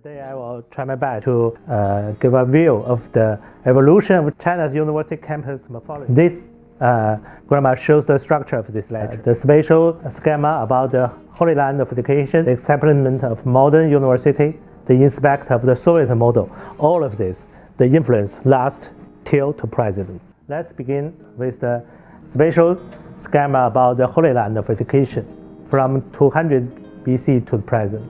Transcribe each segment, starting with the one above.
Today I will try my best to give a view of the evolution of China's university campus morphology. This grammar shows the structure of this lecture. The spatial schema about the Holy Land of Education, the establishment of modern university, the inspect of the Soviet model. All of this, the influence lasts till to present. Let's begin with the spatial schema about the Holy Land of Education from 200 BC to the present.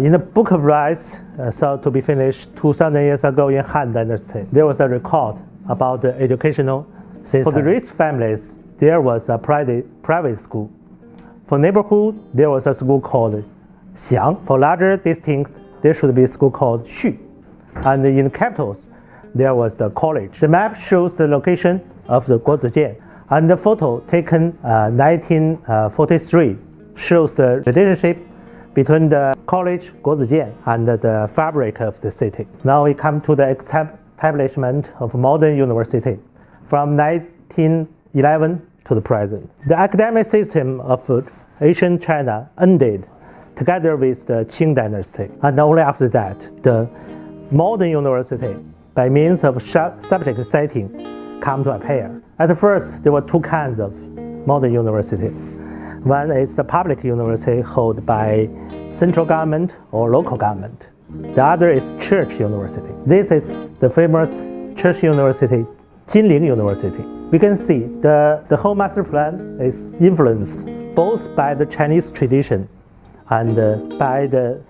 In the Book of Rites, thought to be finished 2,000 years ago in Han Dynasty, there was a record about the educational system. For the rich families, there was a private school. For neighborhood, there was a school called Xiang. For larger districts, there should be a school called Xu. And in capitals, there was the college. The map shows the location of the Guozijian. And the photo taken 1943 shows the relationship between the college Guozijian and the fabric of the city. Now we come to the establishment of modern university from 1911 to the present. The academic system of ancient China ended together with the Qing dynasty, and only after that the modern university by means of subject setting come to appear. At first there were two kinds of modern university. One is the public university held by central government or local government. The other is church university. This is the famous church university, Jinling University. We can see the whole master plan is influenced both by the Chinese tradition and by the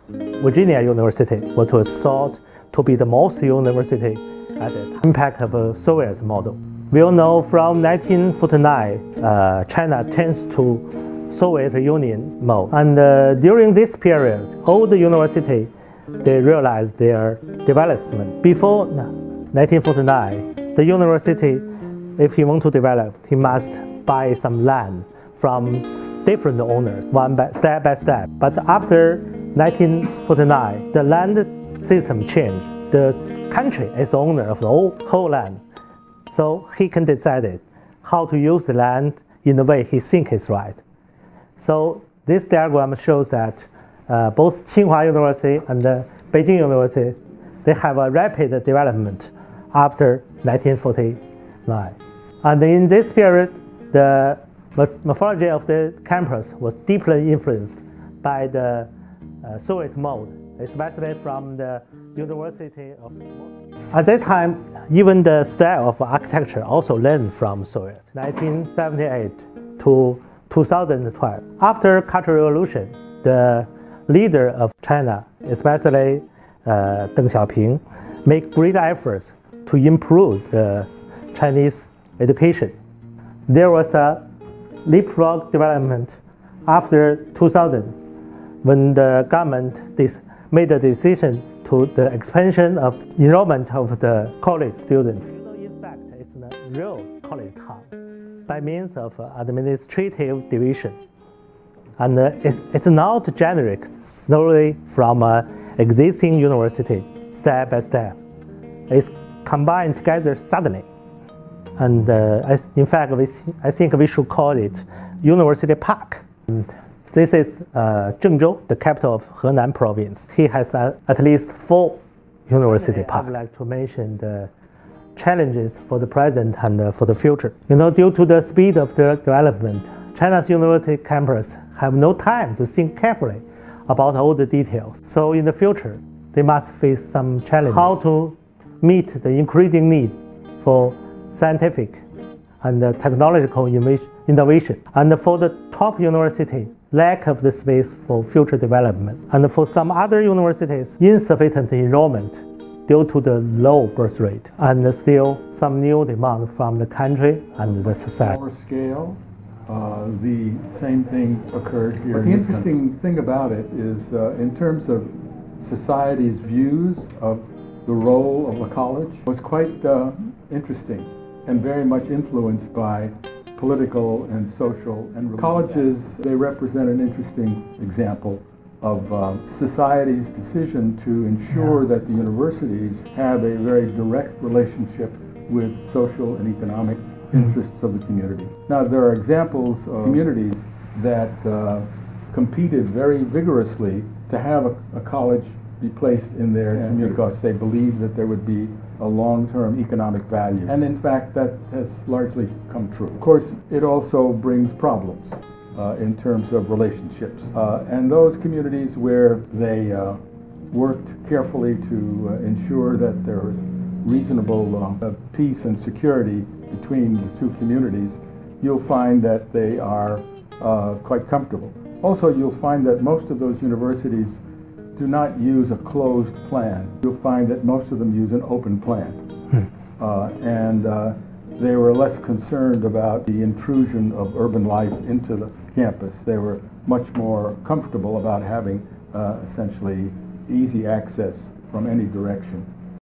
Virginia University, which was thought to be the most university at the time. Impact of a Soviet model. We all know from 1949, China tends to Soviet Union mode. And during this period, all the universities, they realized their development. Before 1949, the university, if he want to develop, he must buy some land from different owners, step by step. But after 1949, the land system changed. The country is the owner of the whole land. So he can decide how to use the land in the way he thinks is right. So this diagram shows that both Tsinghua University and Beijing University, they have a rapid development after 1949. And in this period, the morphology of the campus was deeply influenced by the Soviet mode, especially from the University of Moscow. At that time, even the style of architecture also learned from Soviet. 1978 to 2012. After Cultural Revolution, the leader of China, especially Deng Xiaoping, made great efforts to improve the Chinese education. There was a leapfrog development after 2000 when the government made a decision to the expansion of enrollment of the college students. In fact, it's a real college town by means of administrative division. And it's not generic, slowly from existing university, step by step. It's combined together suddenly. And in fact, I think we should call it University Park. And this is Zhengzhou, the capital of Henan province. He has at least 4 university parks. I would like to mention the challenges for the present and for the future. Due to the speed of the development, China's university campus have no time to think carefully about all the details. So in the future, they must face some challenges. How to meet the increasing need for scientific and technological innovation. And for the top university, lack of the space for future development. And for some other universities, insufficient enrollment due to the low birth rate, and still some new demand from the country and the society. On a smaller scale, the same thing occurred here. But the interesting thing about it is, in terms of society's views of the role of a college, was quite interesting and very much influenced by political and social and religious. Colleges, they represent an interesting example of society's decision to ensure that the universities have a very direct relationship with social and economic interests of the community. Now, there are examples of communities that competed very vigorously to have a college be placed in their community because they believed that there would be a long-term economic value. And in fact, that has largely come true. Of course, it also brings problems in terms of relationships. And those communities where they worked carefully to ensure that there was reasonable peace and security between the two communities, you'll find that they are quite comfortable. Also, you'll find that most of those universities do not use a closed plan. You'll find that most of them use an open plan. They were less concerned about the intrusion of urban life into the campus. They were much more comfortable about having essentially easy access from any direction.